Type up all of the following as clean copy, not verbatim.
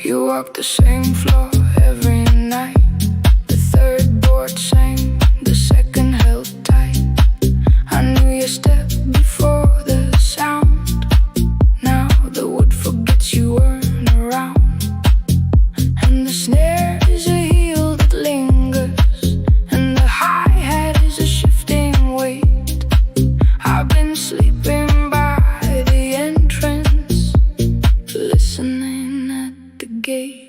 You walk the same floor every night. The third board sang, the second held tight. I knew your step before the sound. Now the wood forgets you weren't around. And the snare is a heel that lingers, and the hi-hat is a shifting weight. I've been sleeping by the entrance, listening at the gate.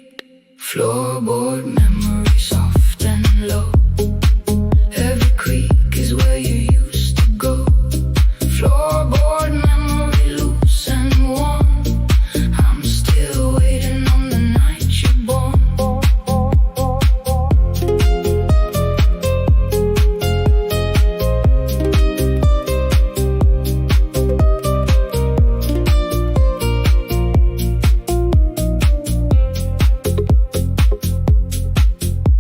Floorboard memory soft and low. Every creak is where you used to go. Floorboard memory loose and warm. I'm still waiting on the night you're born.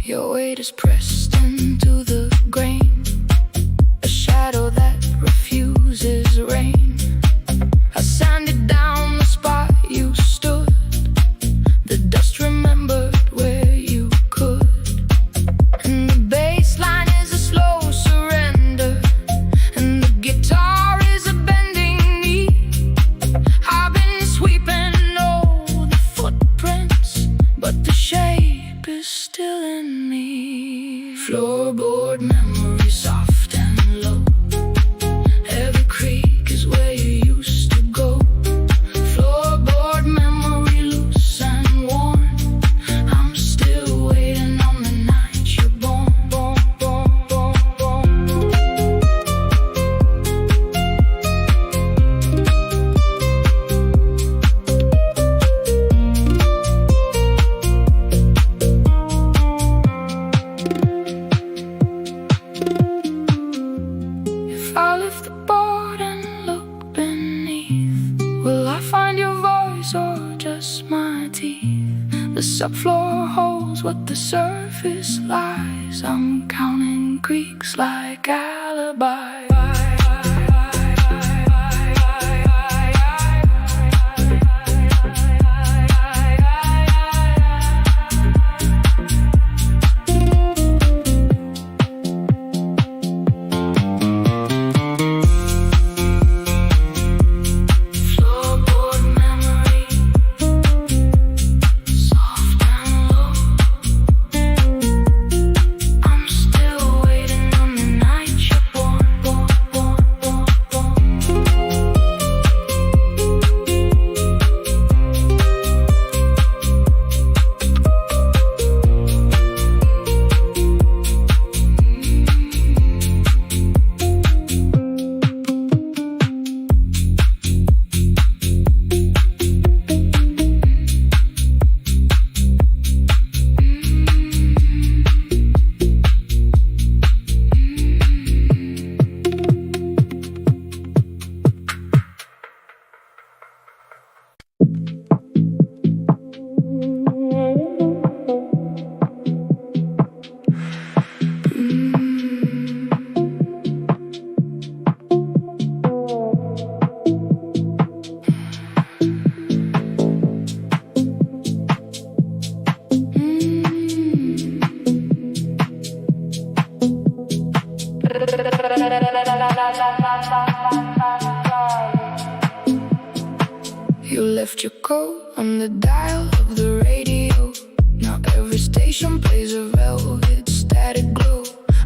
Your weight is pressed into the grain, a shadow that refuses rain. I sanded down the spot you stood. The dust remembered where you could. And the bass line is a slow surrender, and the guitar is a bending knee. I've been sweeping all the footprints, but the shape is still in me. Floorboard memory soft and low. Every creak is where you used to go. Floorboard memory loose and worn. I'm still waiting on the night you're born. If I lift the board and look beneath, will I find your voice or just my teeth? The subfloor holds what the surface lies. I'm counting creaks like alibis. Floorboard memory, soft and low. I'm still waiting on the night you're born. You left your coat on the dial of the radio. Now every station plays a velvet static glow.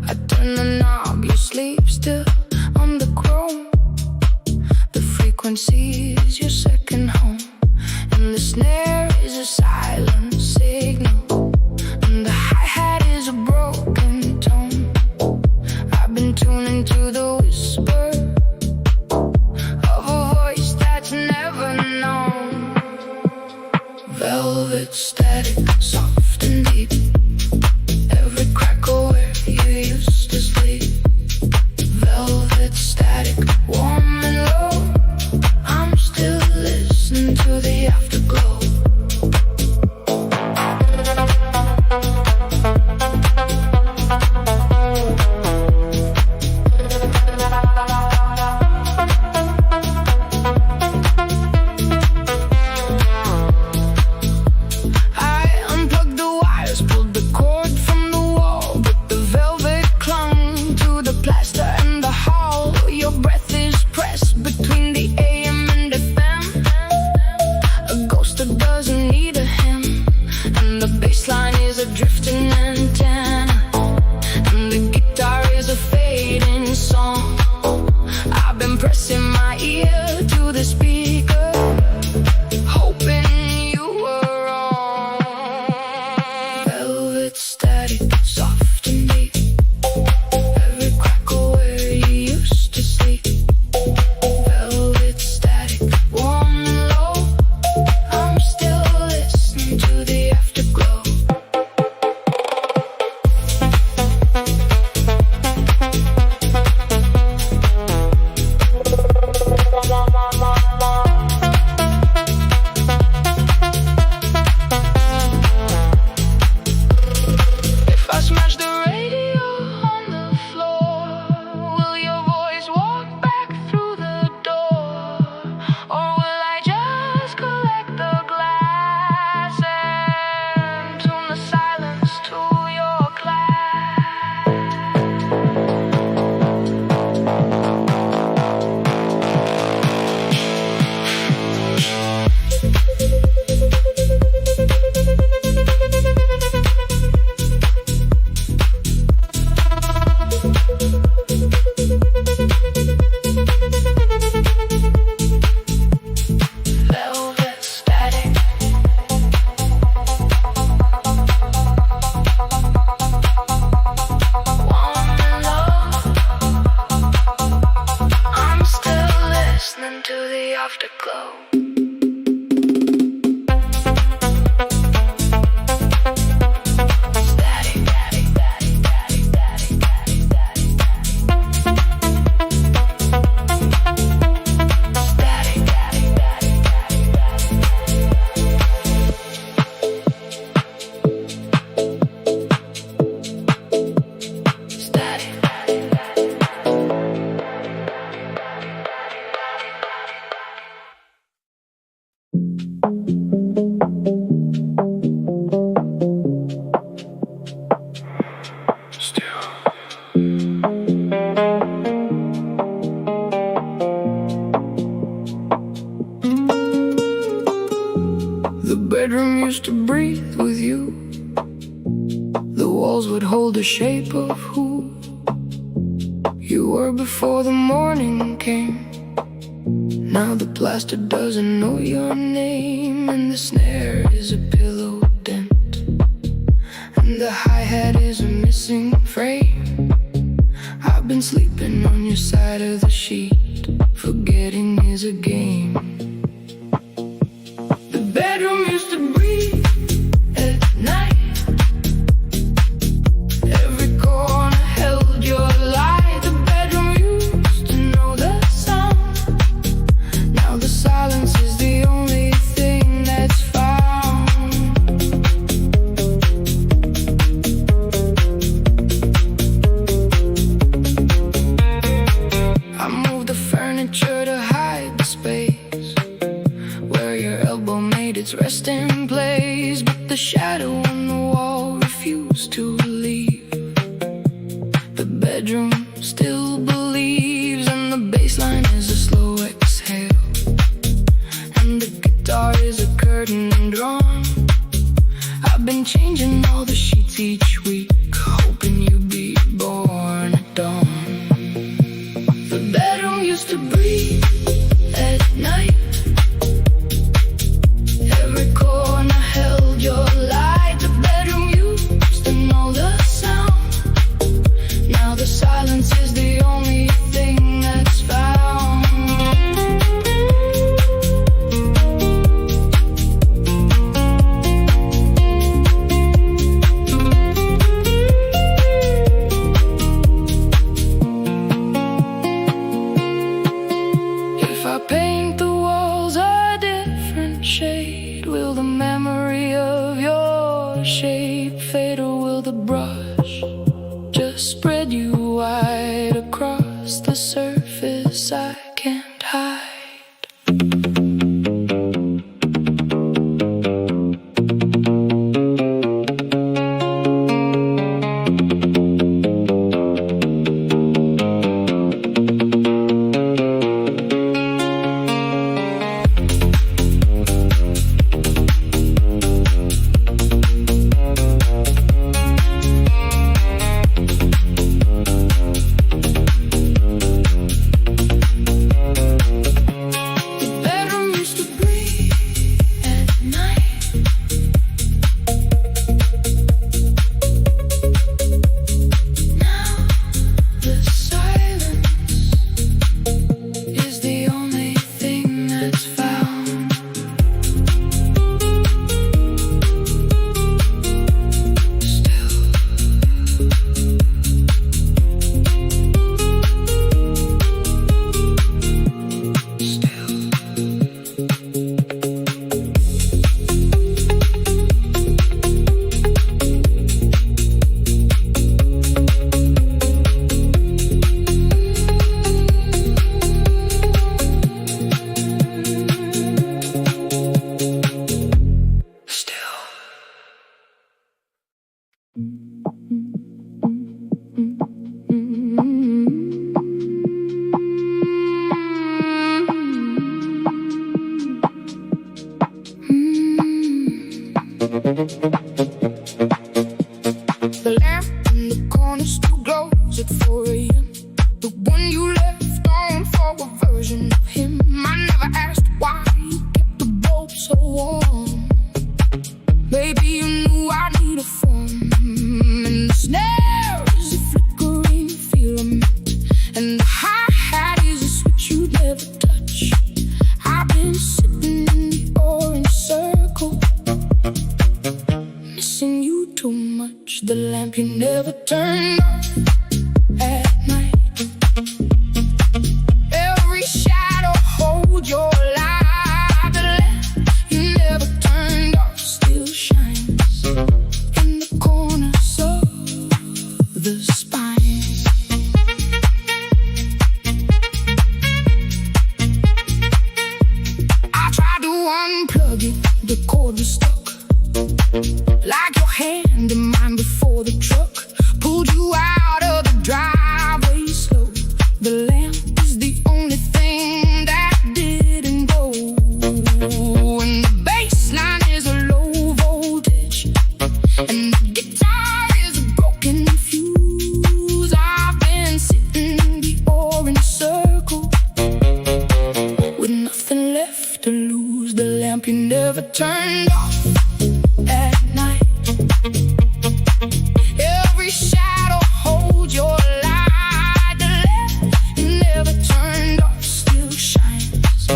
I turn the knob, you sleep still on the chrome. The frequency is your second home, and the snare is a silent signal, and the hi-hat is a broken tone. I've been tuning to the whisper of a voice that's never known. Velvet static, soft and deep. Every crackle where you used to sleep. Velvet static, warm and low. I'm still listening to the afterglow. Drifting antenna, and the guitar is a fading song. I've been pressing my ear to the speaker, hoping you were wrong. Velvet static, soft and deep. Every crackle where you used to sleep. Velvet static, warm and low. I'm still listening to the afterglow. To the afterglow. The bedroom used to breathe with you. The walls would hold the shape of who you were before the morning came. Now the plaster doesn't know your name, and the snare is a pillow dent, and the hi-hat is a missing frame. I've been sleeping on your side of the sheet. Forgetting is a game. The bedroom used to breathe at night. Every corner held your light. The bedroom used to know the sound. Now the silence is the only thing that's found. I moved the furniture to hide the space where your elbow made its resting place, but the shadow on the wall refused to leave. The bedroom still believes, and the bassline is a slow exhale, and the guitar is a curtain drawn. I've been changing all the sheets each week, hoping you'd be born at dawn. The bedroom used to breathe at night. Every corner held your light. The bedroom used to know the sound. Now the silence is the only thing that's found. Will the memory of your shape fade, or will the brush just spread you wide across the surface I can't hide? The lamp in the corner still glows at 4 a.m. The one you left on for a version of him. I never asked why you kept the bulb so warm. Maybe you knew I need a form. And the snare is a flickering filament, and the hi-hat is a switch you'd never touch. I've been sitting in the orange circle, missing you too much. The lamp you never turned off at night. Every shadow holds your light. The lamp you never turned off still shines in the corners of the spines. I tried to unplug it, the cord was stuck. Like your hand in mine before the truck pulled you out of the driveway slow. The lamp is the only thing that didn't go. And the bass line is a low voltage, and the guitar is a broken fuse. I've been sitting in the orange circle with nothing left to lose. The lamp you never turned off at night. Every shadow holds your light. The lamp you never turned off still shines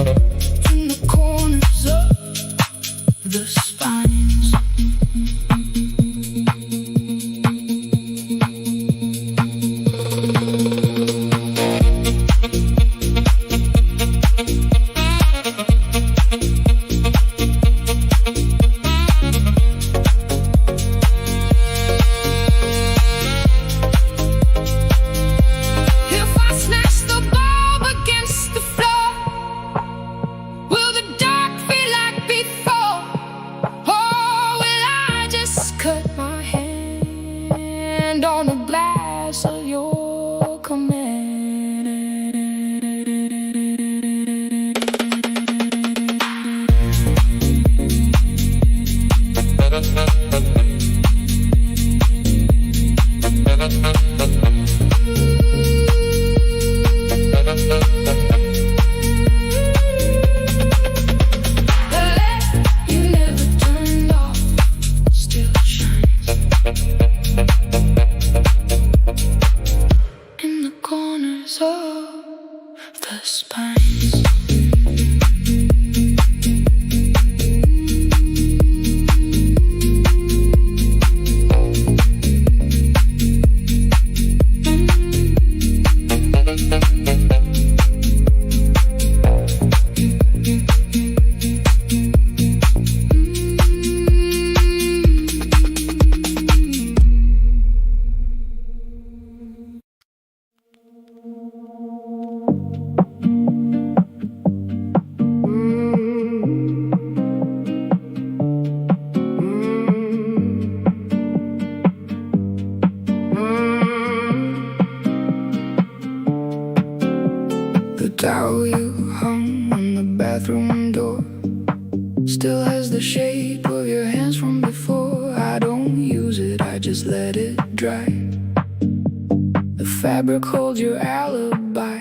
in the corners of the spines. Will the dark feel like before? Oh, fabric holds your alibi,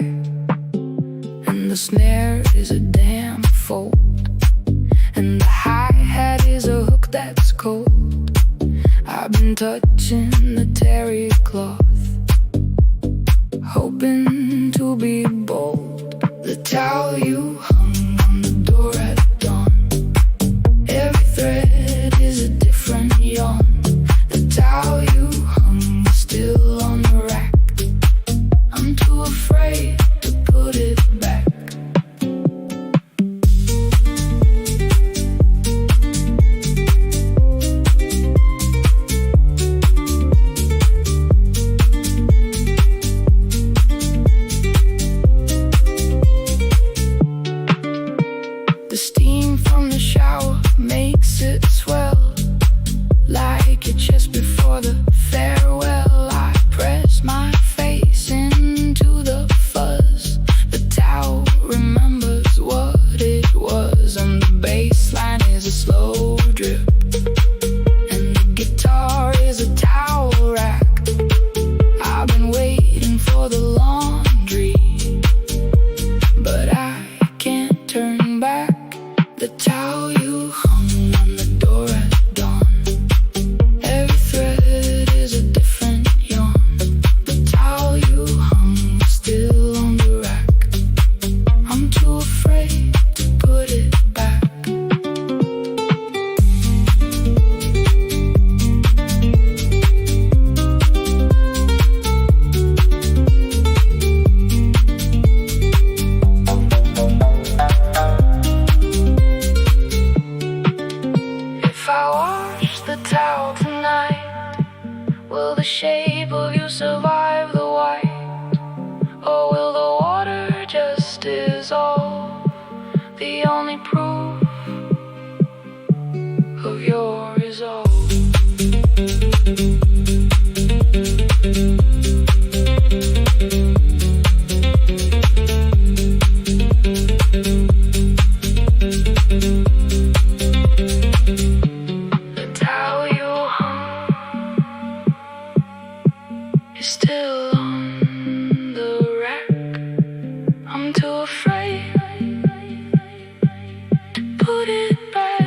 and the snare is a damn fold, and the hi-hat is a hook that's cold. I've been touching the terry cloth, hoping to be bold. The towel you hung on the door at dawn, every thread is a different yawn. The towel you hung is still on the rack, I'm too afraid to put it back. The steam from the shower makes it swell, like your chest before the farewell. I press my face into the fuzz. The towel remembers what it was, and the bass line is a slow drip, and the guitar is a towel rack. I've been waiting for the laundry, but I can't turn back. The towel you hung on the door at dawn, every thread is a different yawn. The towel you hung is still on the rack, I'm too afraid to put it back. If I wash the towel tonight, will the shape of you survive the white? Or will the water just dissolve, the only proof of your resolve? The towel you hung is still on the rack, I'm too afraid to put it back.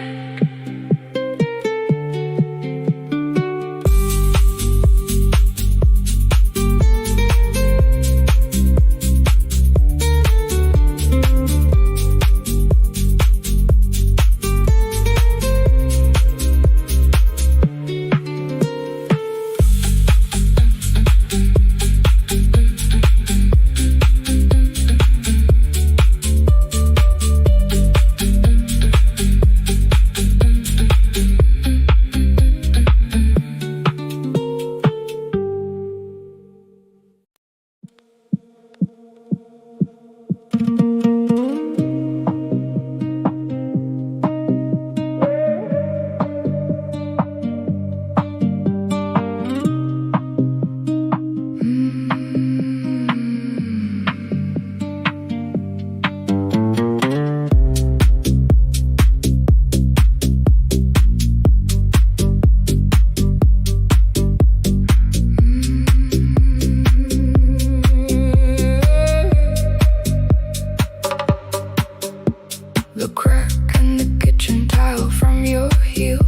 The crack in the kitchen tile from your heel,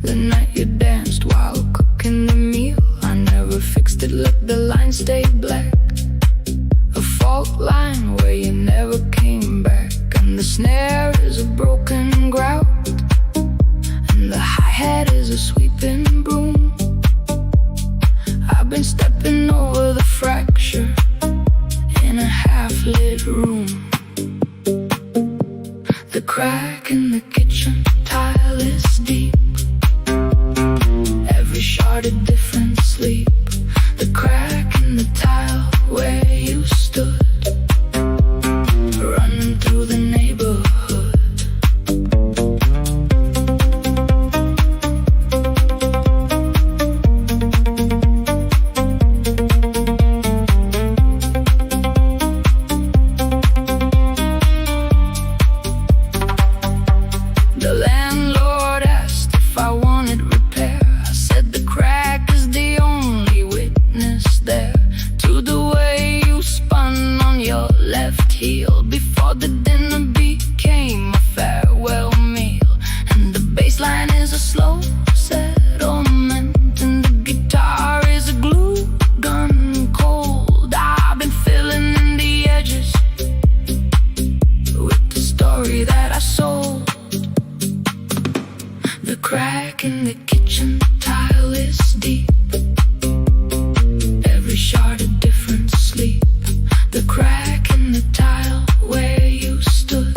the night you danced while cooking the meal. I never fixed it, let the line stay black, a fault line where you never came back. And the snare is a broken grout, and the hi-hat is a sweeping broom. I've been stepping over the fracture in a half-lit room. The crack in the kitchen tile is deep, every shard a different sleep. The crack in the tile where you stood, running through the neighborhood. The land slow settlement, and the guitar is a glue gun cold. I've been filling in the edges with the story that I sold. The crack in the kitchen tile is deep, every shard a different sleep. The crack in the tile where you stood,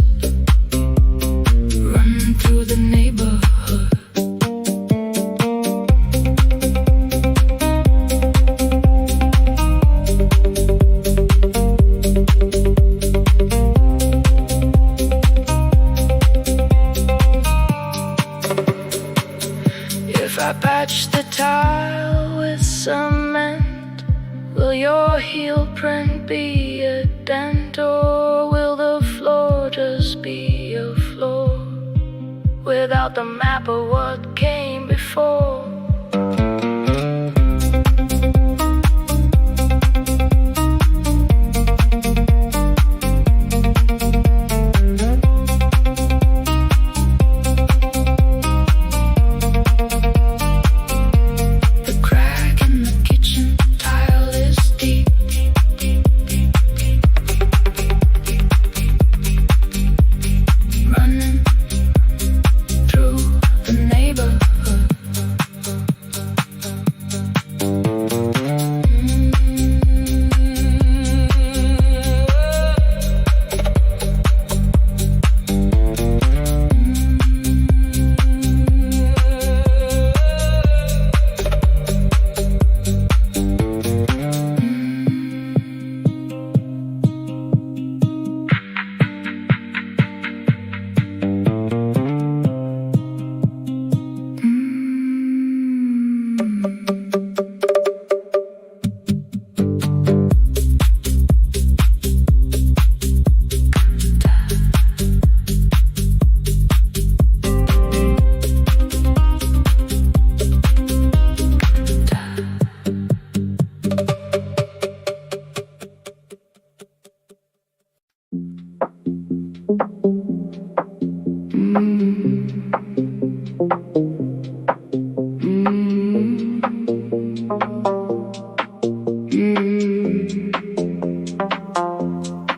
running through the neighborhood. If I patch the tile with cement, will your heel print be a dent, or will the floor just be a floor without the map of what came before?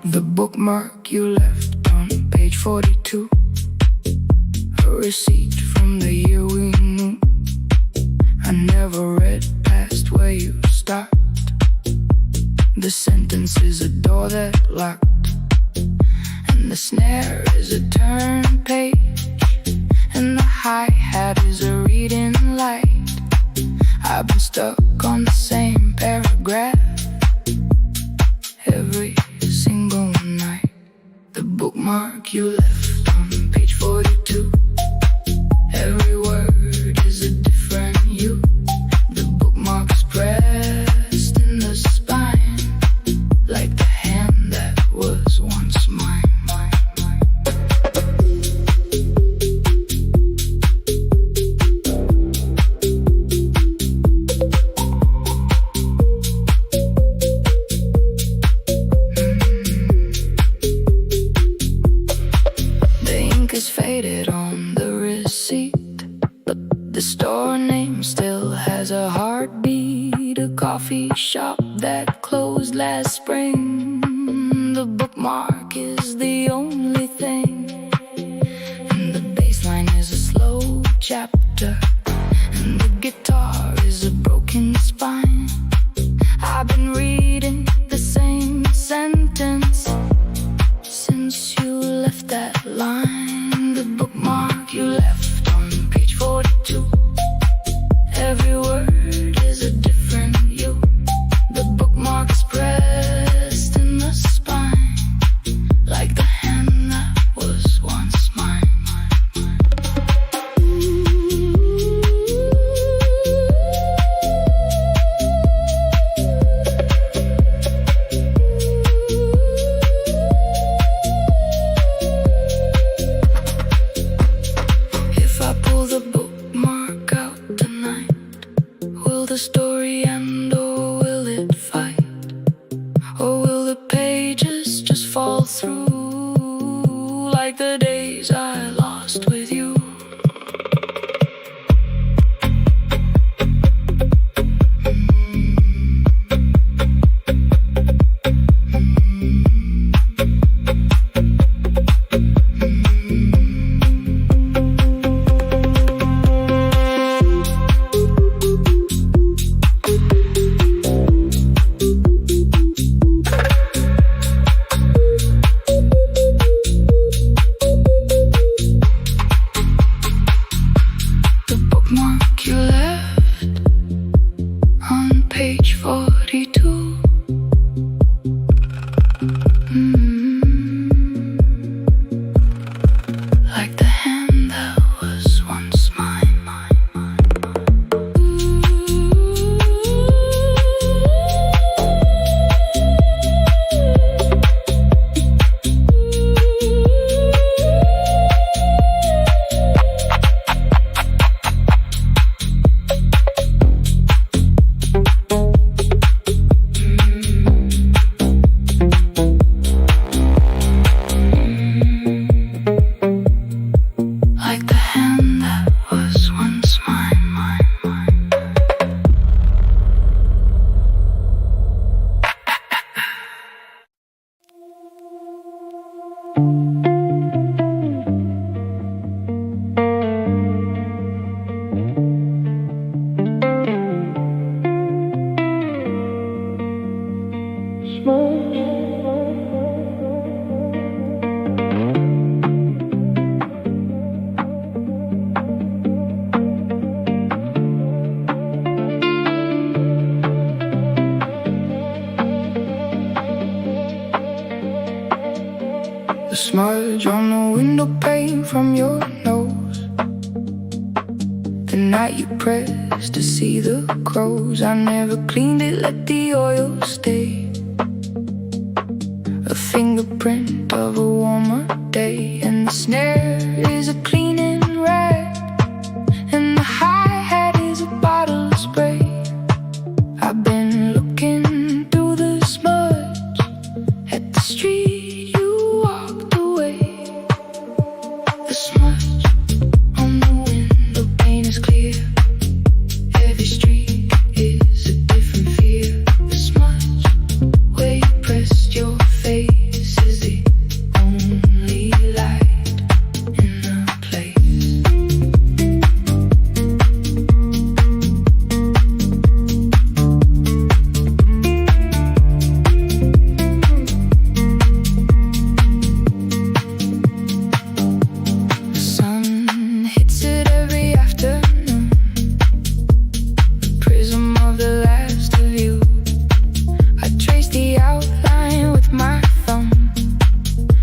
The bookmark you left on page 42, a receipt from the year we knew. I never read past where you stopped. The sentence is a door that locked, and the snare is a turn page, and the hi-hat is a reading light. I've been stuck on the same paragraph every single night. The bookmark you left on page 42, every word is a different you. The bookmark's pressed in the spine, like the hand that was once mine. Is faded on the receipt, but the store name still has a heartbeat. A coffee shop that closed last spring. The bookmark is the only thing, and the bass line is a slow chapter, and the guitar is a broken spine. I've been reading the same sentence since you left that line. The bookmark you left on page 42, every word is a different you. The bookmark is pressed in the spine, like the hand that was once mine. The story end, or will it fight? Or will the pages just fall through like the days I lost with you? you left on page 42. Like the hand that was once mine. Like the hand that was once mine. The smudge on the window pane from your nose, the night you pressed to see the crows. I never cleaned it, let the oil stay. A fingerprint of a warmer day, and the snare is a cleaning rag, and the hi-hat is a bottle of spray. I've been looking through the smudge at the street you walked away. The smudge on the window pane is clear. Every streak is a different fear. The smudge where you pressed your face is the only light in the place. The sun hits it every afternoon, the prism of the last of you. I trace the outline with my thumb.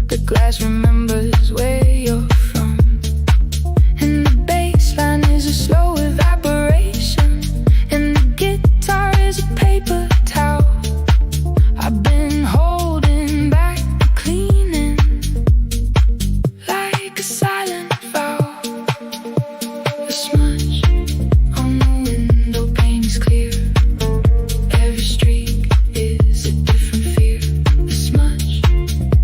The glass remembers where you're from, and the bass line is a slow evaporation, and the guitar is a paper towel. I've been holding back the cleaning like a silent vow. The smudge on the window pane is clear. Every streak is a different fear. The smudge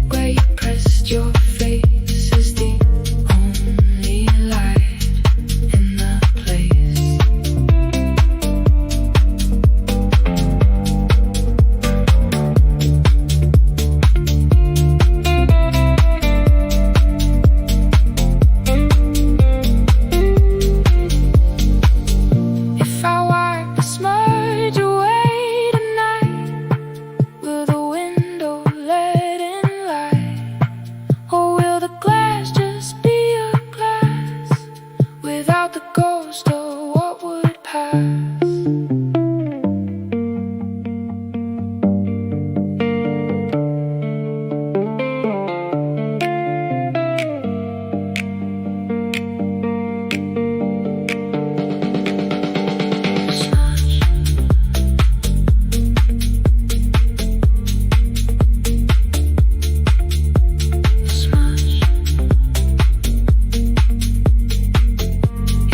where you pressed your face is the only light in the place. If I wipe the smudge away tonight, will the window let in light? Or will the glass just be a glass without the ghost of what would pass? Smudge. Smudge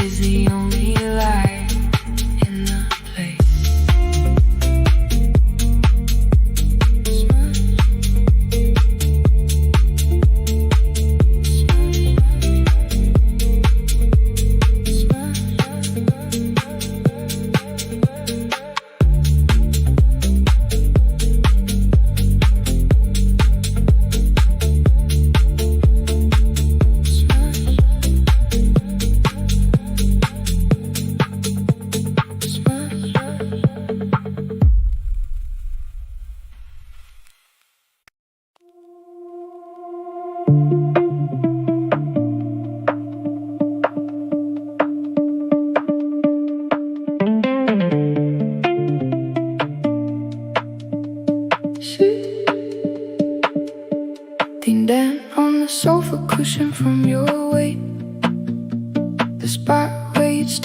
is the only light in the place.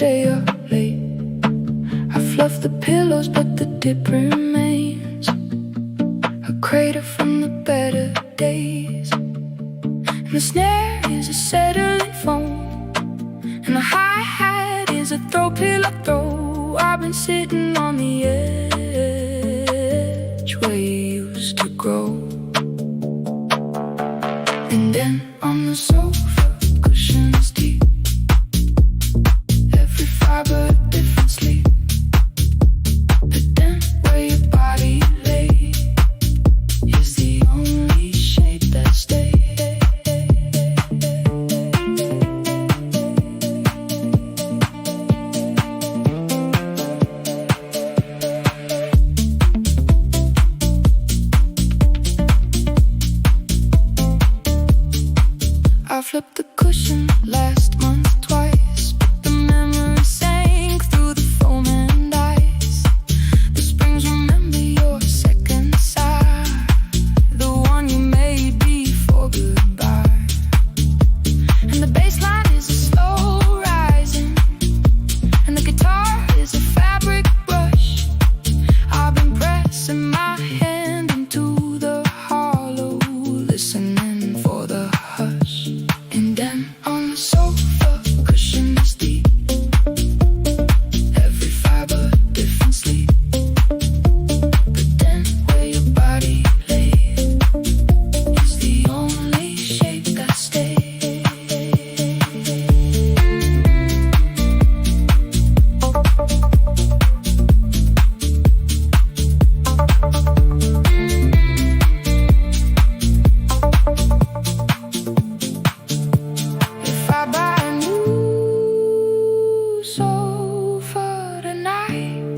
stay up late. I fluff the pillows, but the dip remains, a crater from the better days. And the snare is a settling foam, and the hi-hat is a throw pillow throw. I've been sitting on the edge where you used to grow. And then on the sofa, cushions deep, every fiber a different sleep. But then where your body lay is the only shape that stays. I flipped the cushion last month twice, but the memory sank through the foam and ice. The springs remember your second sigh, the one you made before goodbye. And the bass line is a slow rising, and the guitar is a fabric brush. I've been pressing my hand into the hollow, listening for the hush. And then on the sofa, cushions deep, every fiber different sleep. But then where your body lay is the only shape that stays. If I buy a new sofa tonight,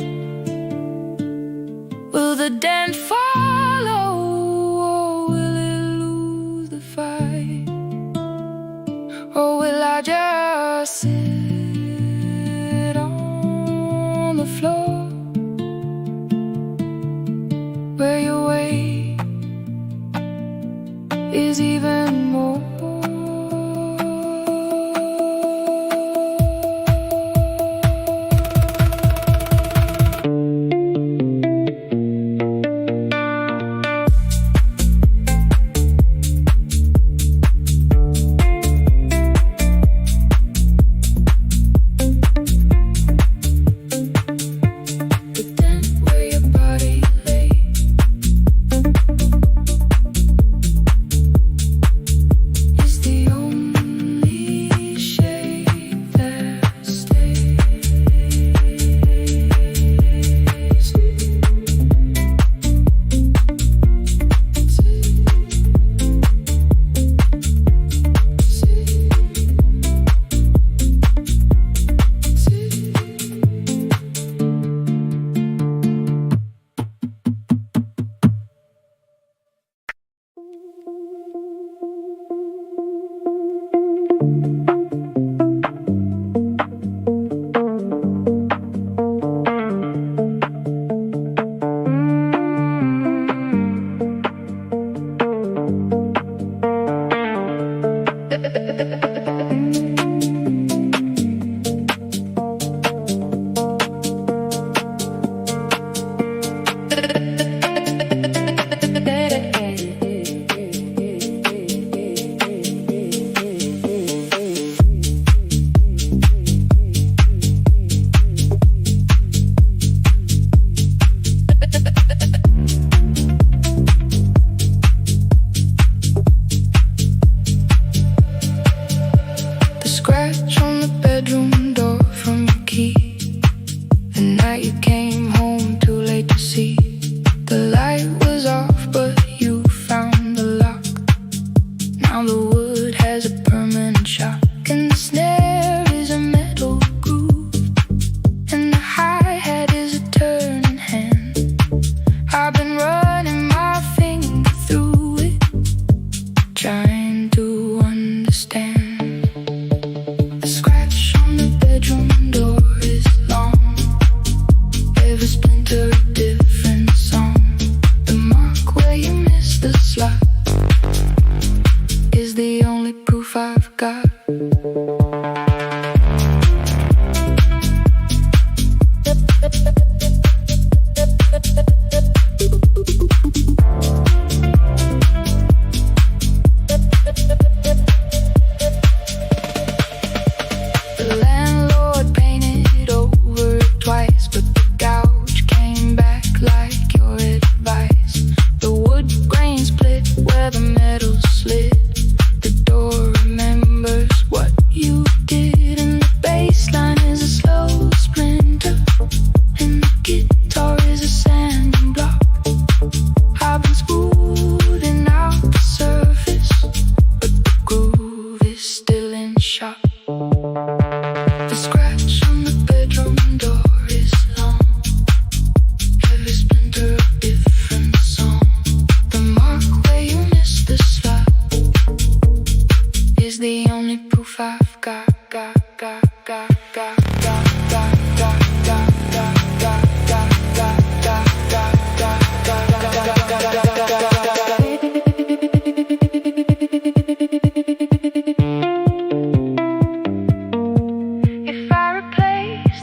will the dent follow, or will it lose the fight? Or will I just sit on the floor where your weight is even more?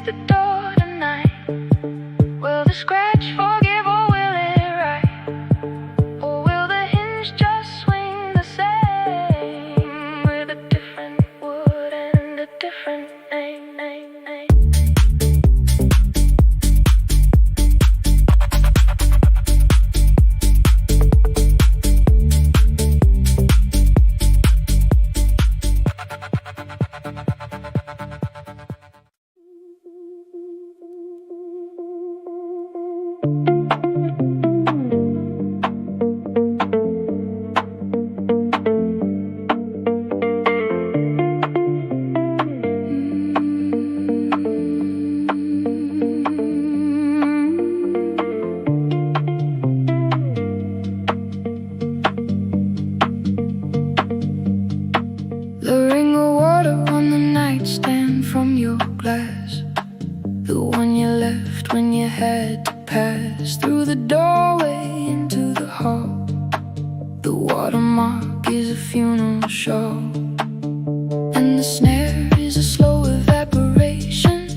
the door tonight? Will the scratch forgive or will it right? Or will the hinge just swing the same with a different wood and a different name? The ring of water on the nightstand from your glass, the one you left when you had to pass through the doorway into the hall. The watermark is a funeral shawl, and the snare is a slow evaporation,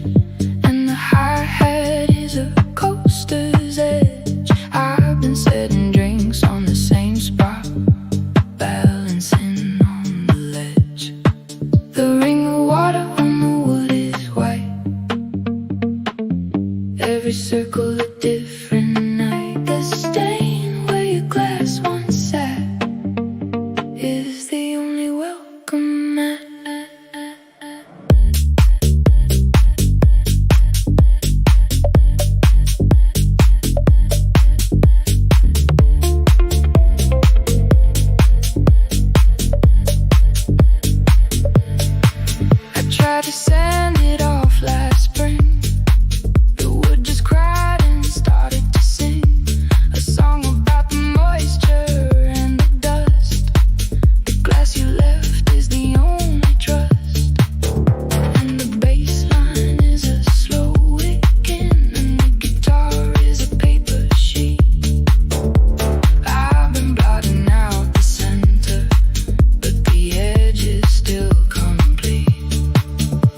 and the hi-hat is a coaster's edge. I've been setting drinks on the same spot, balancing on the ledge. The ring of water on the wood is white, every circle a different night. The stain where your glass once sat is the only welcome mat. I tried to sand it off last spring. The wood just cried and started to sing a song about the moisture and the dust. The glass you left is the only trust, and the bass line is a slow wicking, and the guitar is a paper sheet. I've been blotting out the center, but the edge is still complete.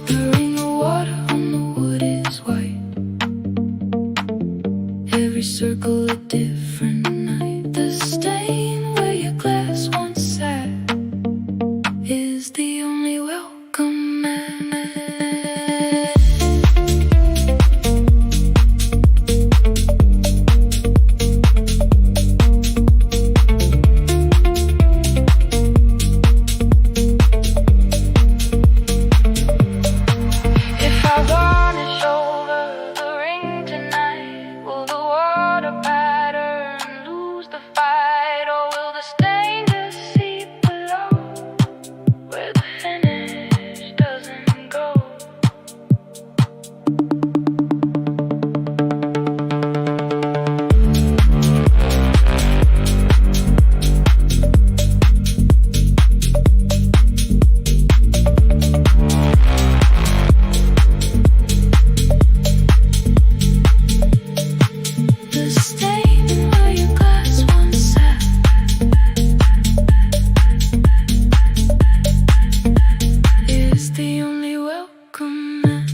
The ring of water on the wood is white, every circle a different night. The stain where your glass once sat is the only welcome mat. If I varnish over the ring tonight, will the water patter and lose the fight? Or will the stain just seep below where the finish doesn't go? The stain where your glass once sat is the only welcome mat.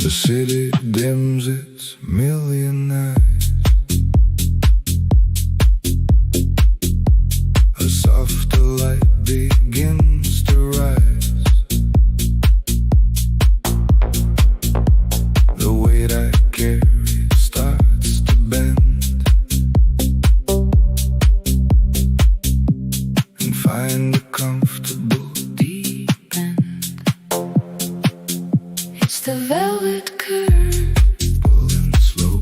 The city dims its million eyes. A softer light begins to rise. The weight I carry starts to bend and find a comfortable deep end. It's the velvet curve pulling slow,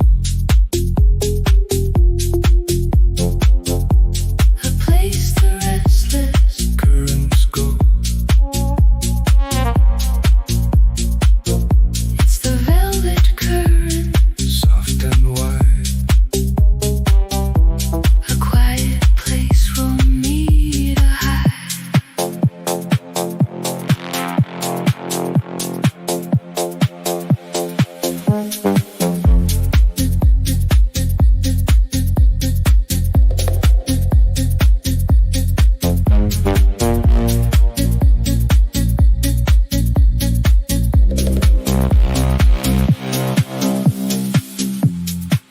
a place the restless currents go. It's the velvet current, soft and wide, a quiet place for me to hide.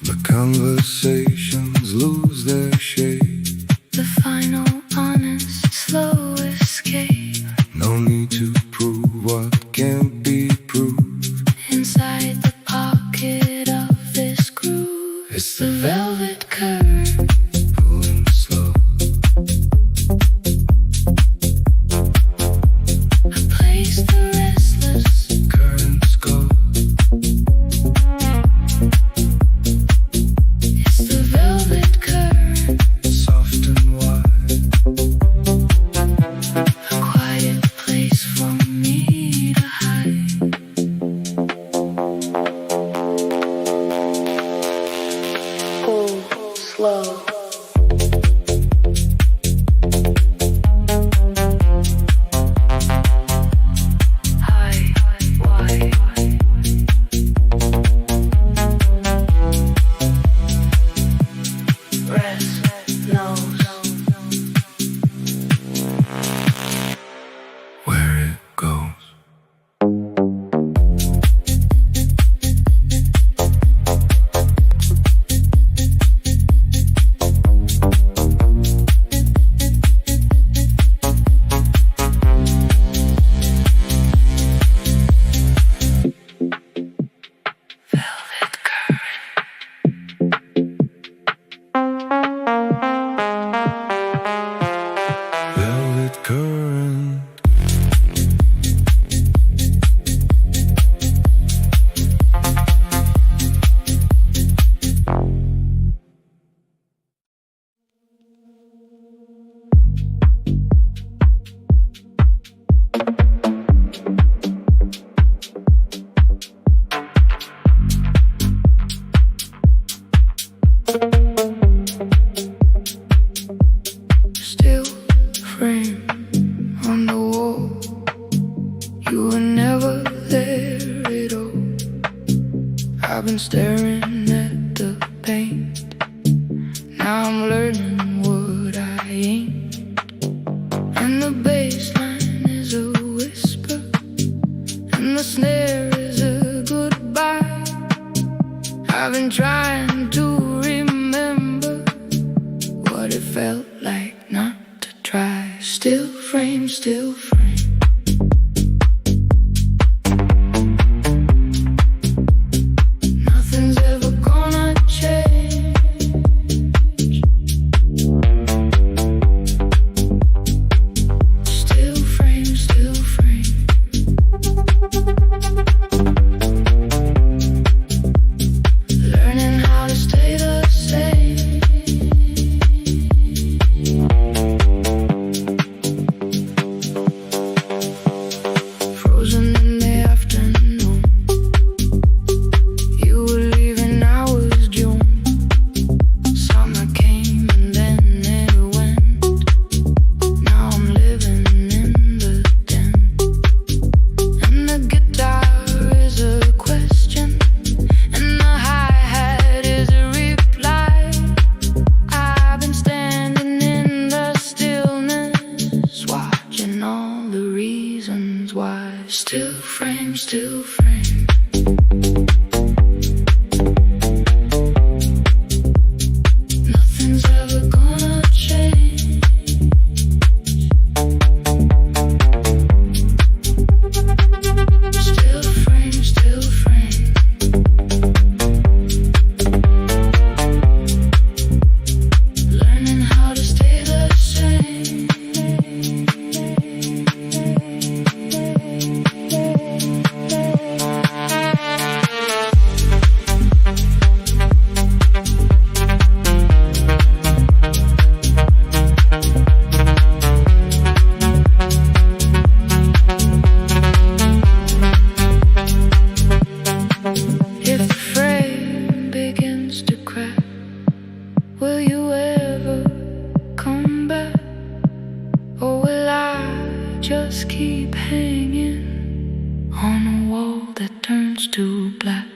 The conversations lose their shade. The final, honest, slow escape. No need to prove what can't be proved. Inside the pocket of this groove, it's the velvet curve pulling slow, a place the restless currents go. It's the velvet current, soft and wide, a quiet place for me to hide. Pull slow. High, wide. Rest, nose. Where it goes. Velvet current. Velvet current. Still frame on the wall. You were never there at all. I've been staring at the paint. Now I'm learning what I ain't. And the bass line is a whisper, and the snare is a goodbye. I've been trying to remember what it felt like not to try. Still frame, still frame. Nothing's ever gonna change. Still frame, still frame. Learning how to stay the same. Frozen in the afternoon. You were leaving, I was June. Summer came and then it went. Now I'm living in the den. And the guitar is a question, and the hi-hat is a reply. I've been standing in the stillness, watching all the reasons why. Still frame, still frame. turns to black.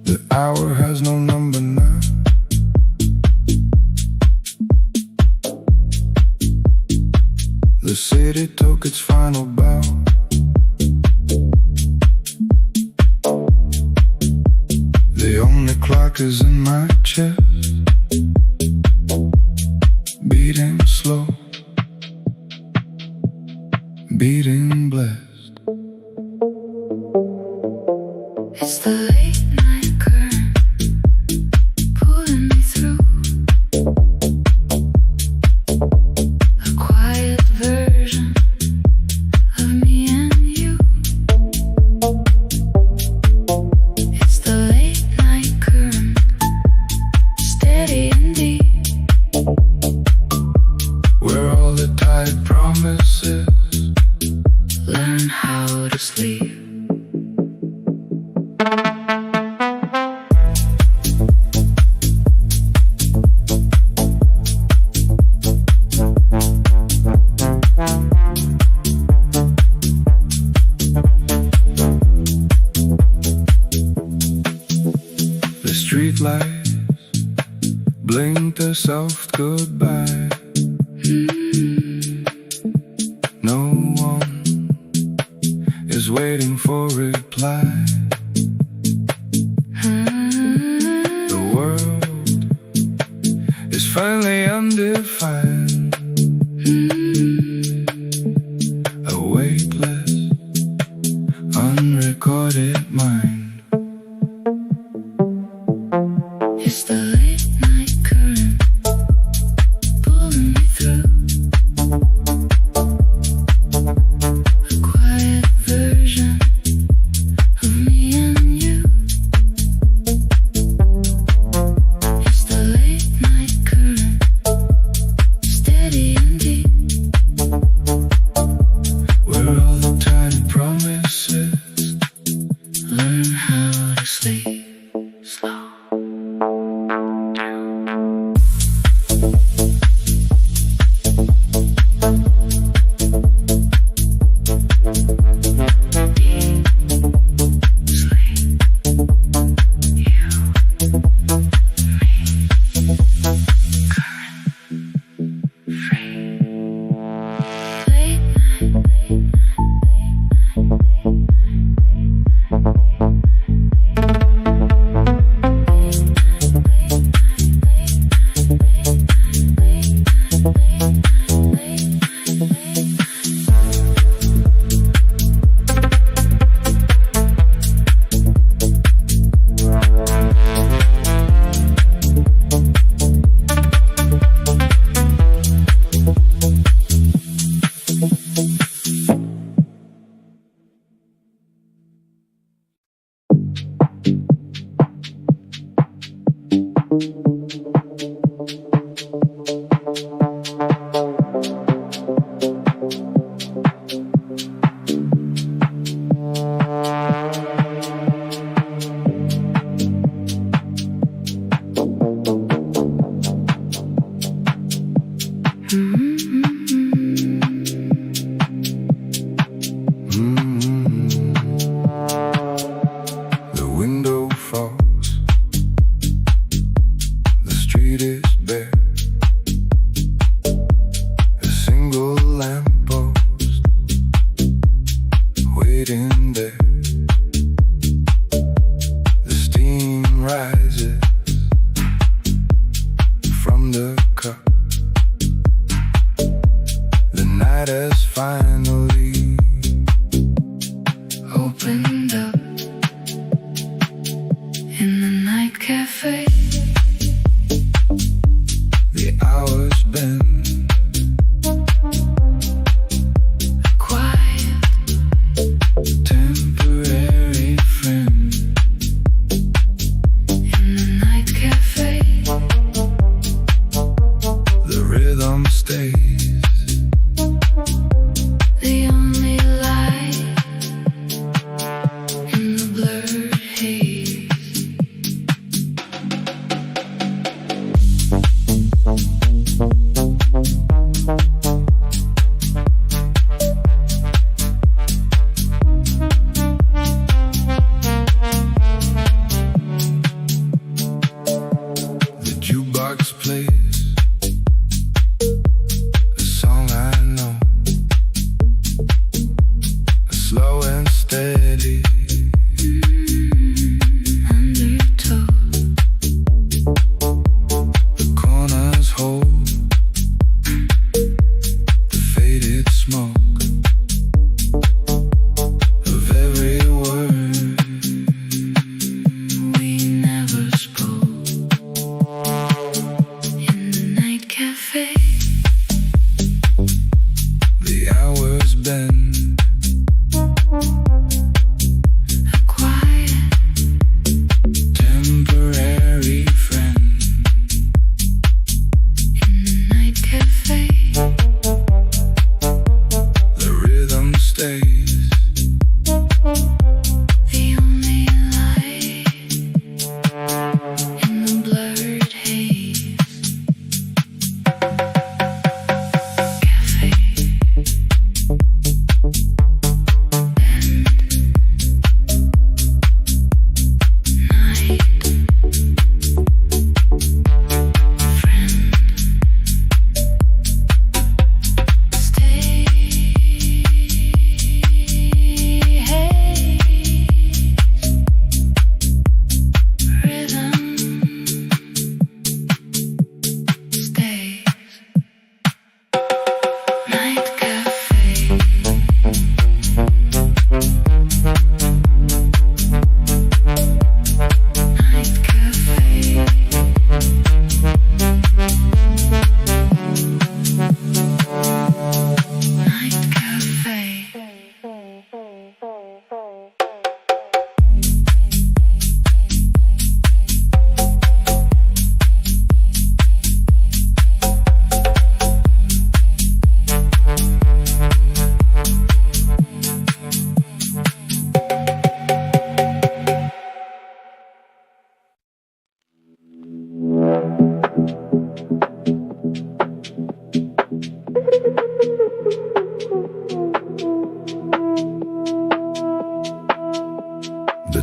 The hour has no number now. The city took its final bow. The only clock is in my chest, beating slow, beating blessed. It's the late night current pulling me through a quiet version of me and you. It's the late night current, steady and deep, Where all the tide promises learn how to sleep. the streetlights blinked a soft goodbye. No one is waiting for reply. The world is finally undefined, a weightless, unrecorded mind. It's the late night current pulling me through a quiet version of me and you. It's the late night current, steady and deep, Where all the tide promises learn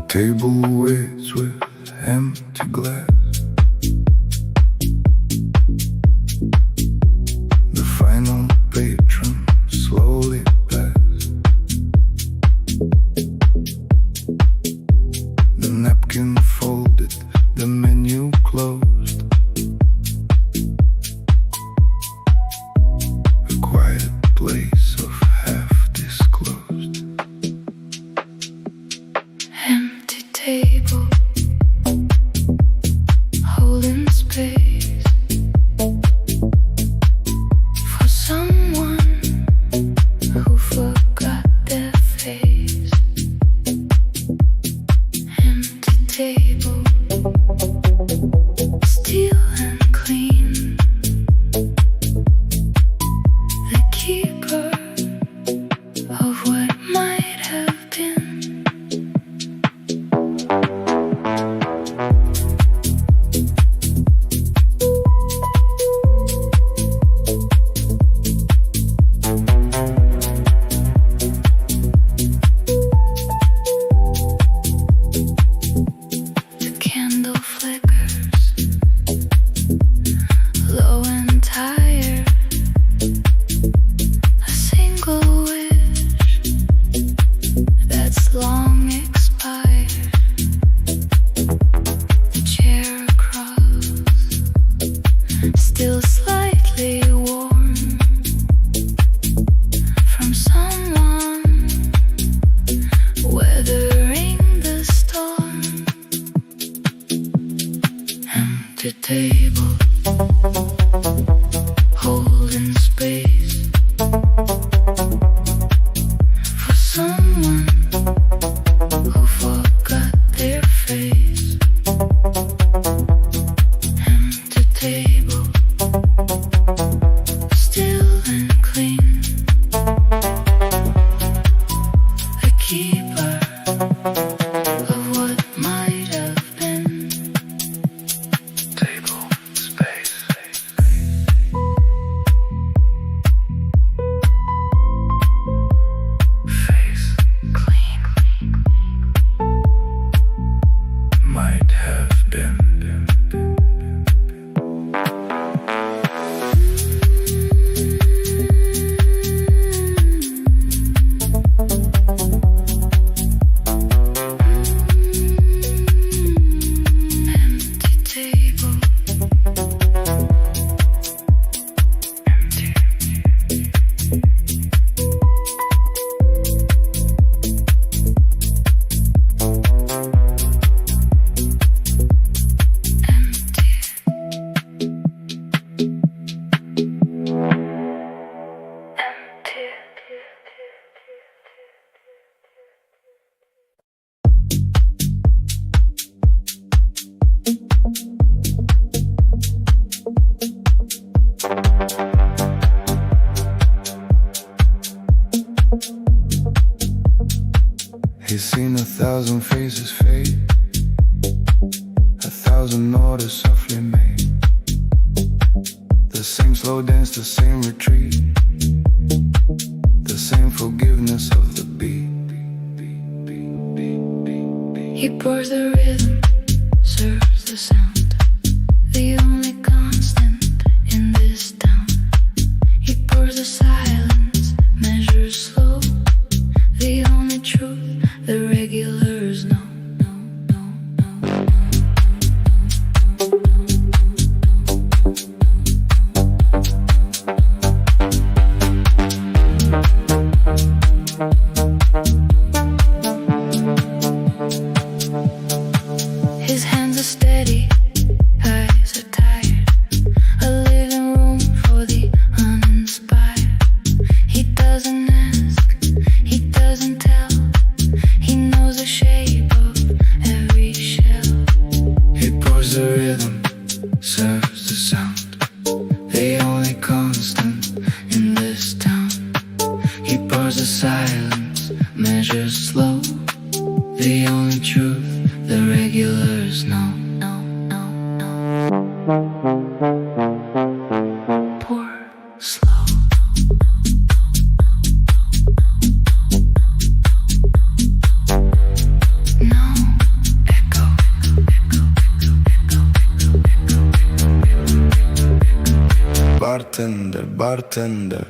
table waits with empty glass. The final patron slowly passed. The napkin folded, the menu closed. A quiet place of half disclosed. Empty table, holding space for someone who forgot their face. Empty table, still and clean. The keeper of what might have been. The candle flickers, low and tired. A single wish that's long expired. The chair across, still slightly warm from someone weathering the storm. Empty table, holding space for someone who forgot their face. Empty table, still and clean. The keeper of what might have been. Table, space. Face clean. Might have been. Empty table. Empty. He's seen 1,000 faces fade, 1,000 orders softly made. The same slow dance, the same retreat, the same forgiveness of the beat. He pours the rhythm, serves the sound, the only constant in this town. He pours the silence, measures slow, the only truth the regulars know. His hands are steady, eyes are tired. A living room for the uninspired. bartender, bartender.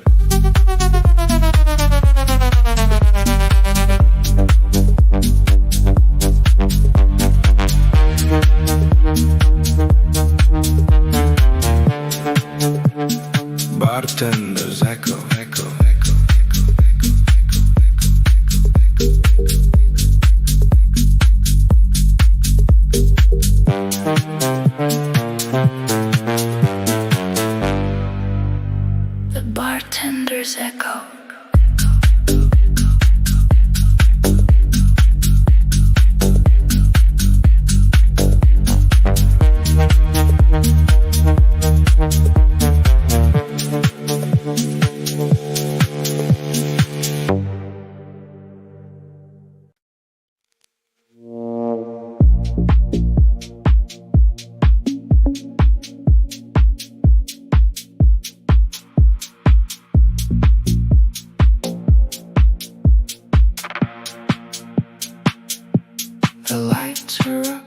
Bartender's echo, echo, echo, echo, echo, echo, echo, The bartender's echo. The lights are up,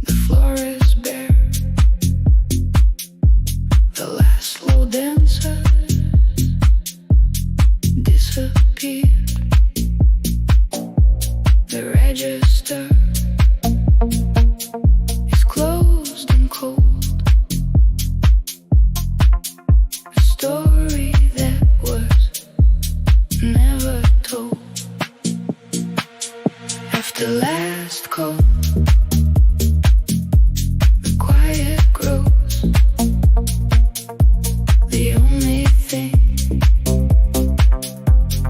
the floor is bare. The last slow dancer disappeared. The register is closed and cold. A story that was never told. After last call, the quiet grows. The only thing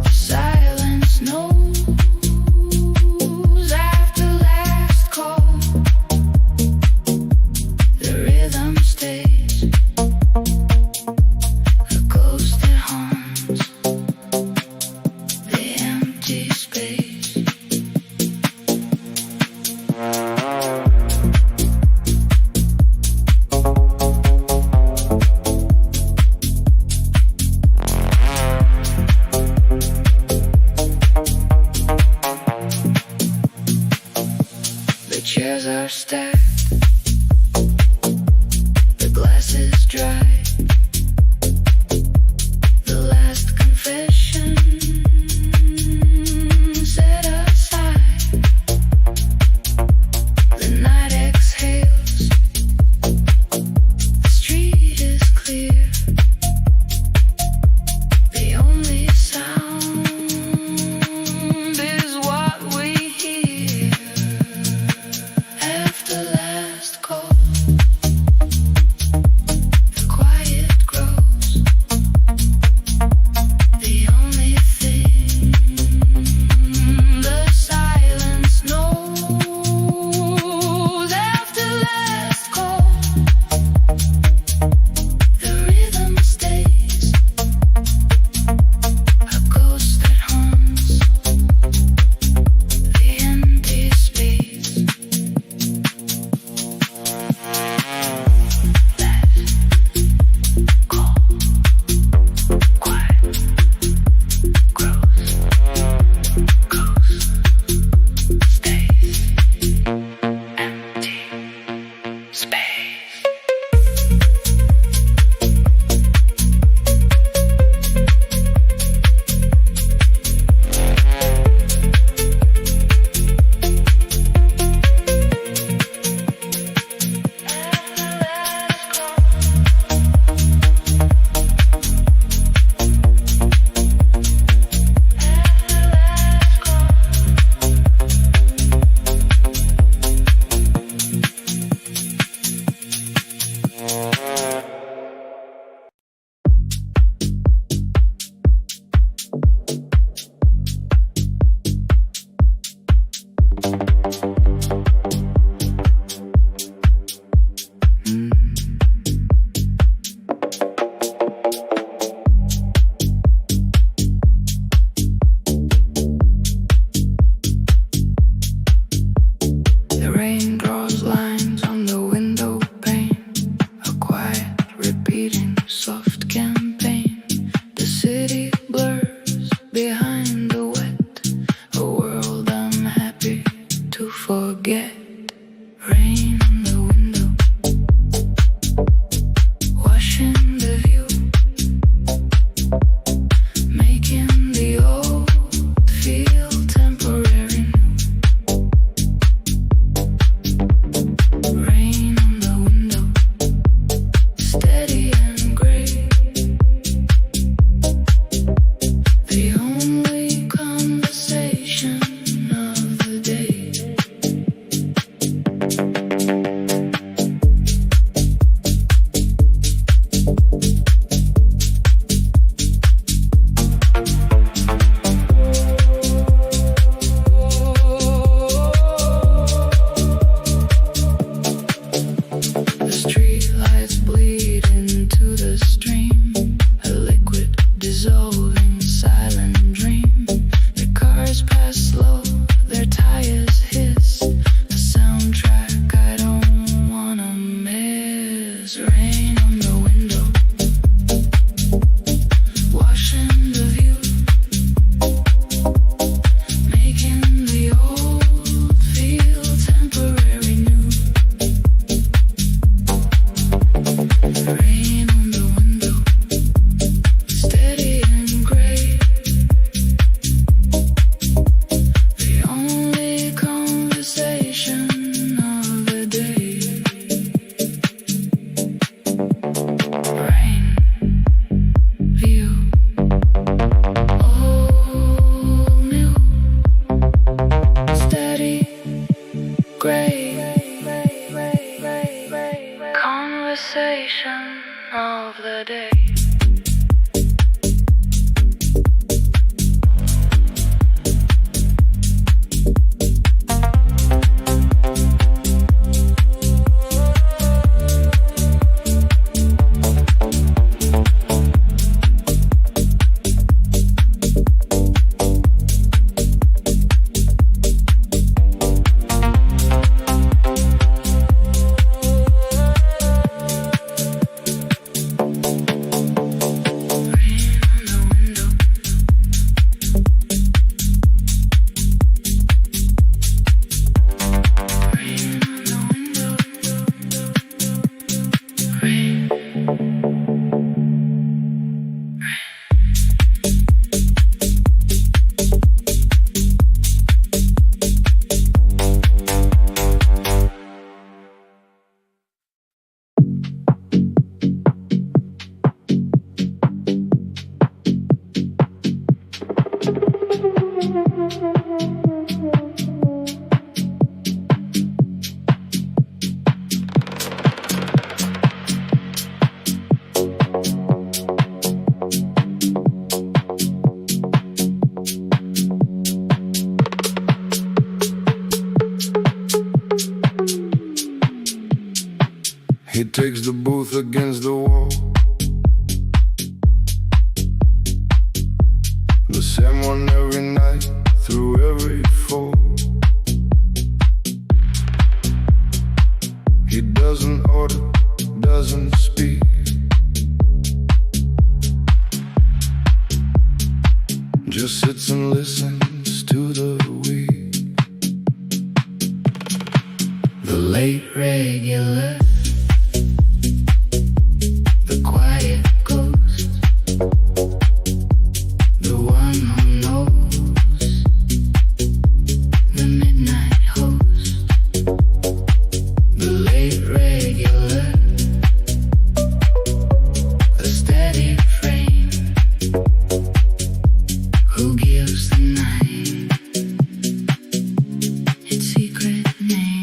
the silence knows. After last call, the rhythm stays. A ghost that haunts the empty space. The chairs are stacked, the glass is dry. The last confession set aside. The night exhales, the street is clear. The only sound is what we hear. After last call, the quiet grows. The only thing the silence knows. After last call, the rhythm stays. A ghost that haunts the empty space. Last call, quiet grows. Ghost stays. Empty space. The rain draws lines on the window pane. A quiet, repeating, soft campaign. The city blurs behind the wet. A world I'm happy to forget. Rain on the window. great conversation of the day. He takes the booth against the wall. The same one every night, through every fall. He doesn't order, doesn't speak. Just sits and listens to the weak. The late regular, the quiet ghost, the one who knows, the midnight host, the late regular, the steady frame, who gives the night its secret name.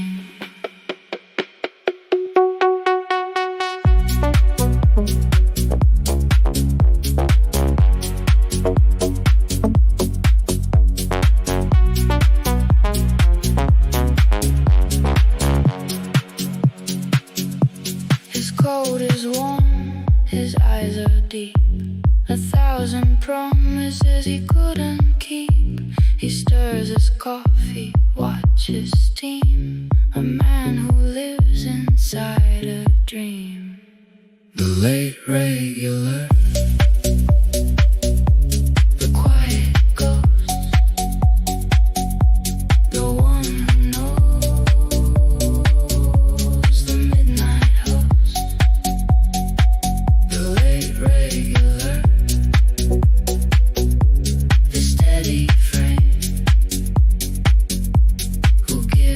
His coat is warm, his eyes are deep. 1,000 promises he couldn't keep. He stirs his coffee, watches steam. A man who lives inside a dream. The late regular, the quiet ghost, the one who knows, the midnight host, the late regular, the steady frame, who gives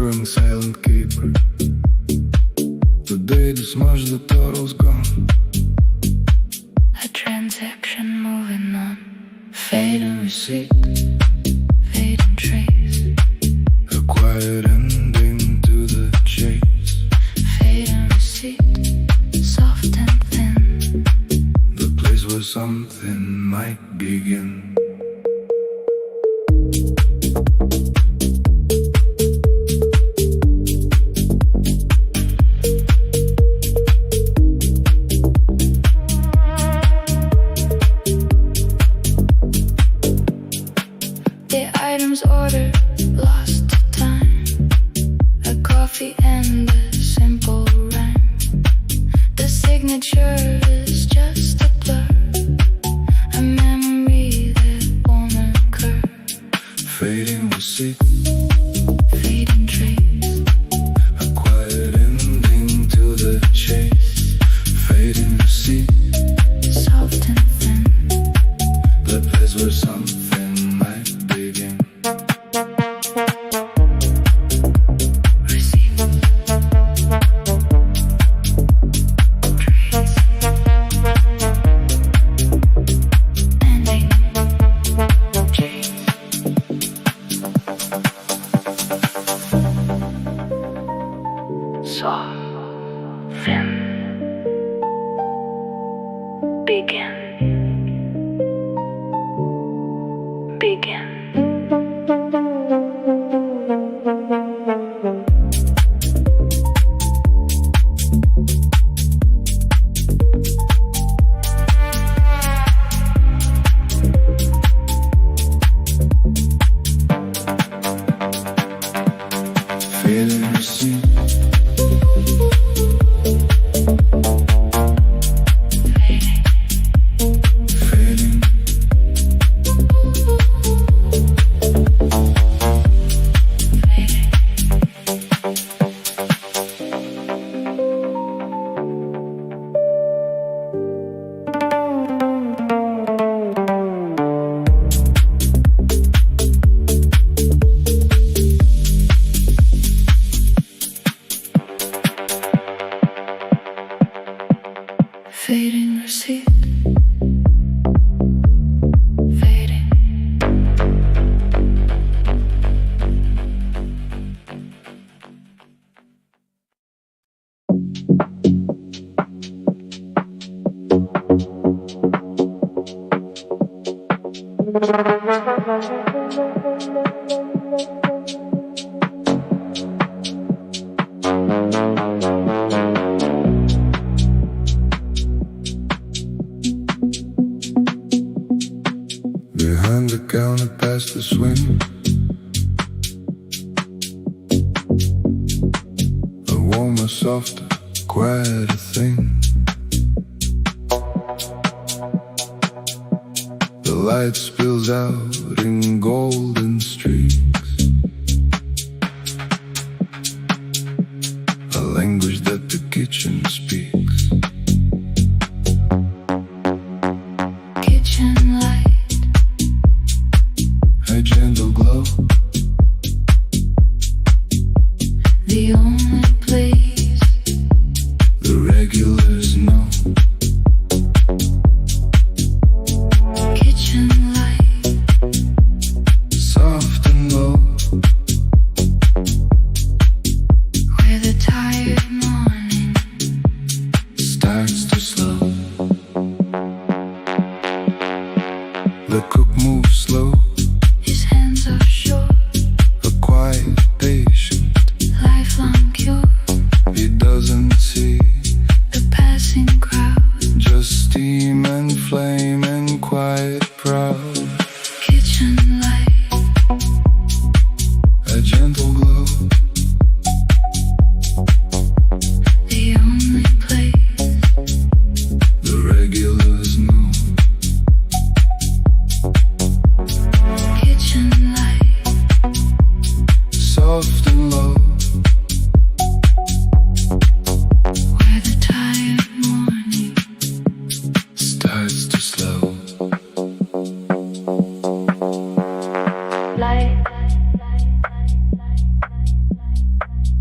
whispering silent keeper. The day to smash the turtle's gone. A transaction moving on. Fade and receipt, fade and trace. A quiet ending to the chase. Fade and receipt, soft and thin. The place where something might begin. Items ordered, lost to time. A coffee and a simple rhyme. The signature is just a blur. A memory that won't occur. Fading receipt, fading trace. A quiet ending to the chase. Fading receipt, soft and thin. The place where something might begin. Fading receipt. Fading. Behind the counter past the swing, a warmer, softer, quieter thing. The light spills out in golden streaks, a language that the kitchen speaks. Kitchen light. A gentle glow, The only place the regulars know. kitchen light. Soft and low, Where the tired morning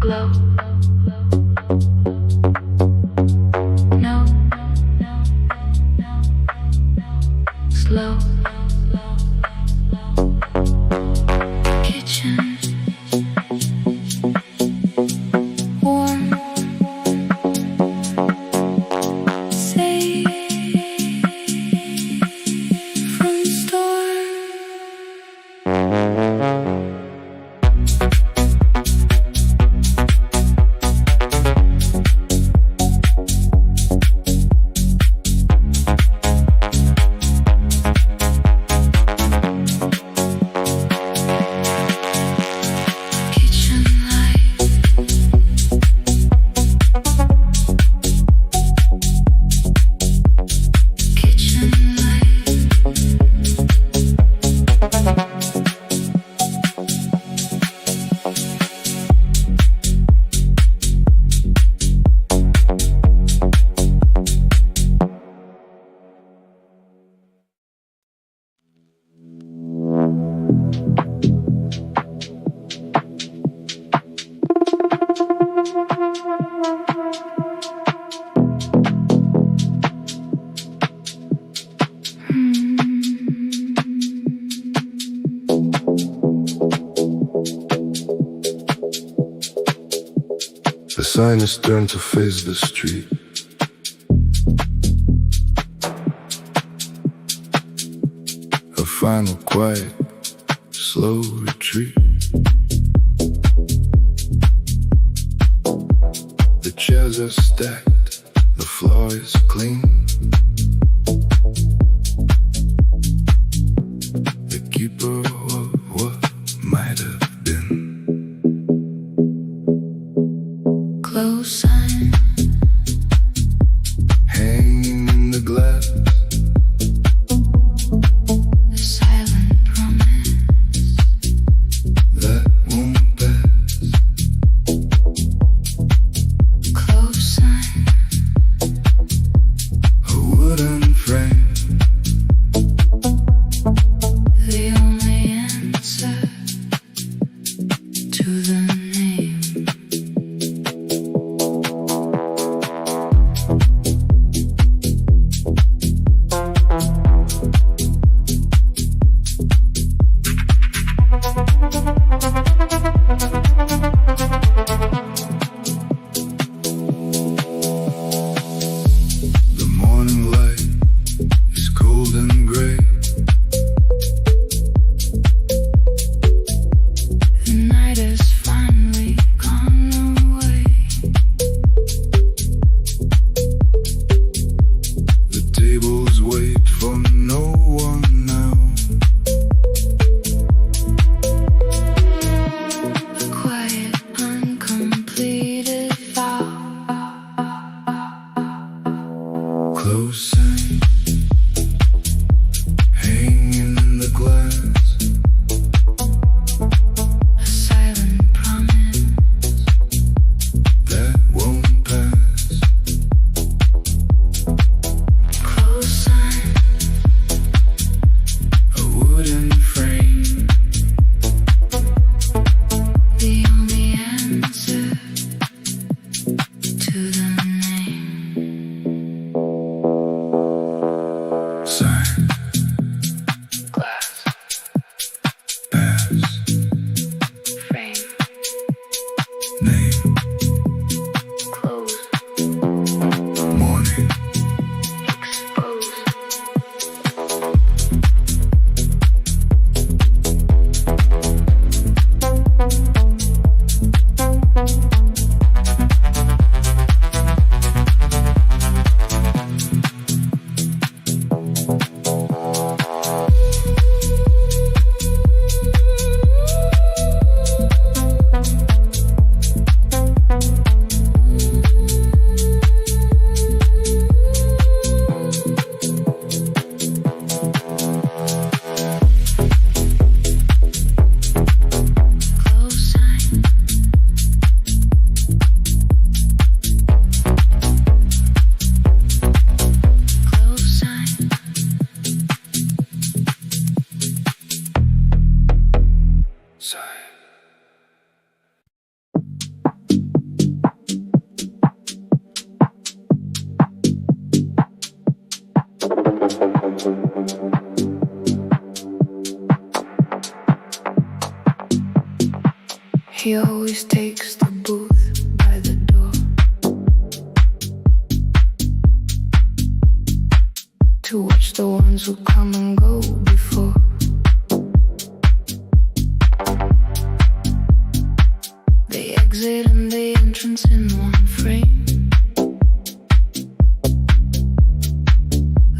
glow. No, slow. Kitchen, warm, safe from storm. Kitchen light, kitchen light. The sign is turned to face the street. A final quiet, slow retreat. The chairs are stacked, the floor is clean. The keeper of what might have been. Close sign, Hanging in the glass, a silent promise. that won't pass. Close sign, A wooden frame, the only answer to the name. the morning light is cold and gray. The night has finally gone away. The tables wait for no one now. A quiet, uncompleted vow. Close sign, hanging in the glass. A silent promise. That won't pass. Close sign, A wooden frame, the only answer to the name. sign, Glass, pass, frame, name, close, morning. expose. He always takes the booth by the door to watch the ones who come and go before. They exit and the entrance in one frame.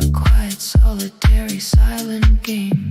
A quiet, solitary, silent game.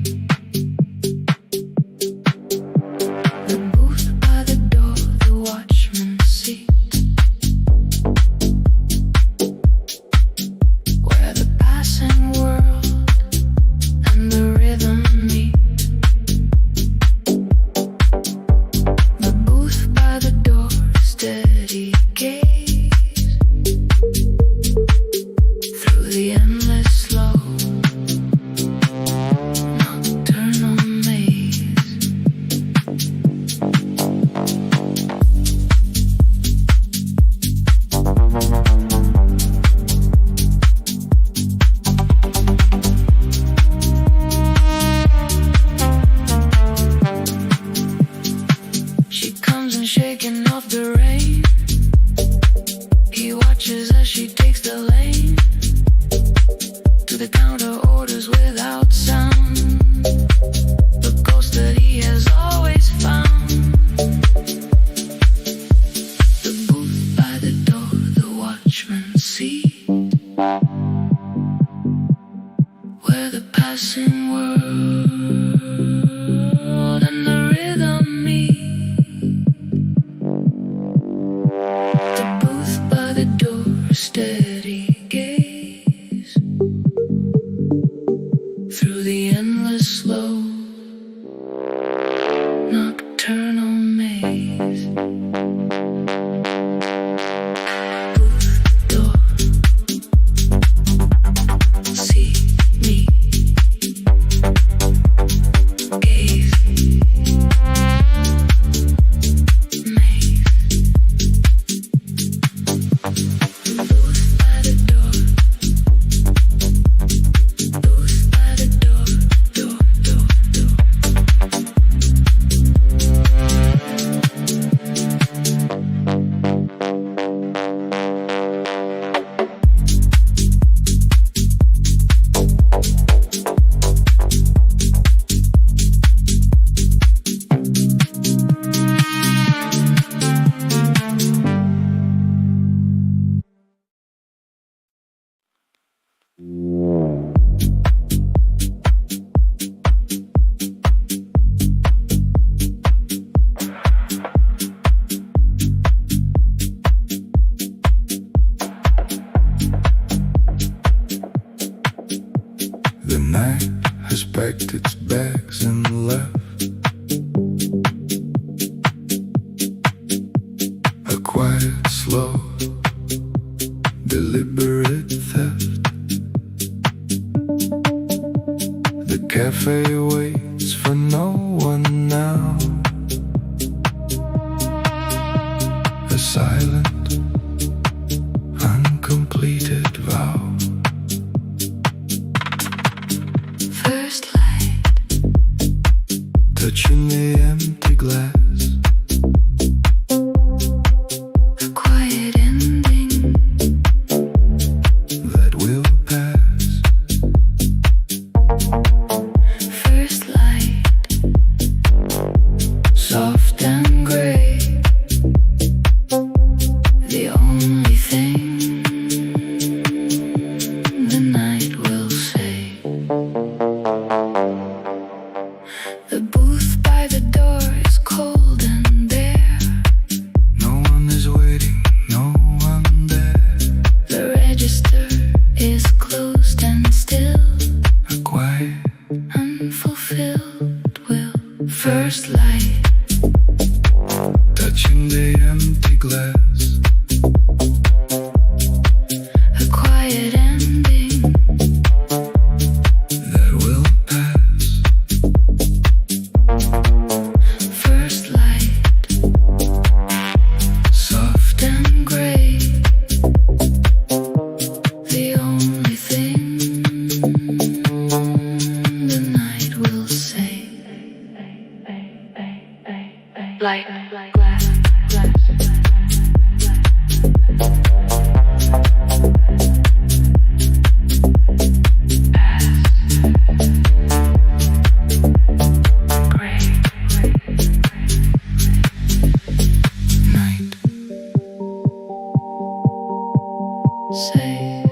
say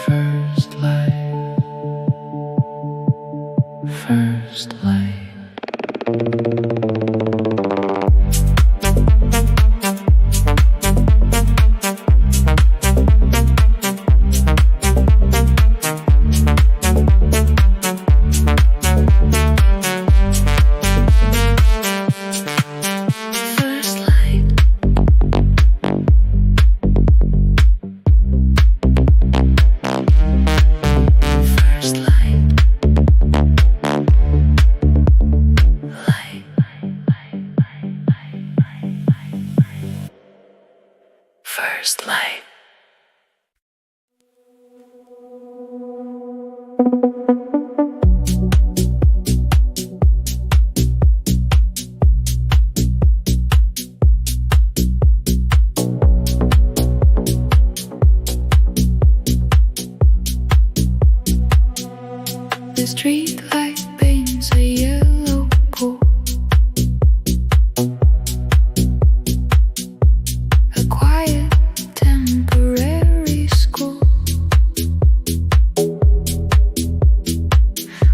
first light, first light. First light. The street light paints a yellow pool. A quiet temporary school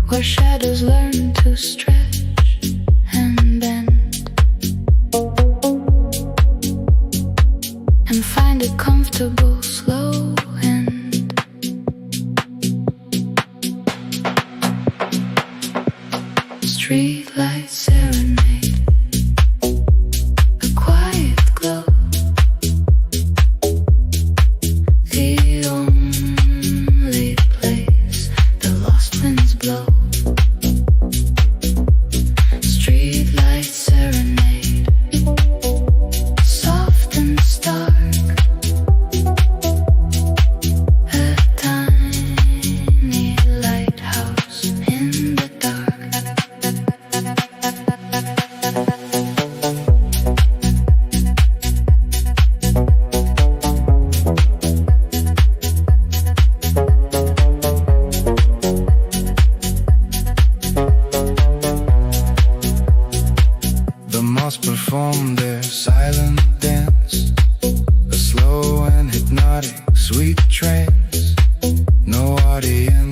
where shadows learn to stretch and bend and find a comfortable slow end. Streetlight serenade, a quiet glow, the only place the lost winds blow. Streetlight serenade, soft and stark, a tiny lighthouse in the dark. The moths perform their silent dance, a slow and hypnotic sweet trance. No audience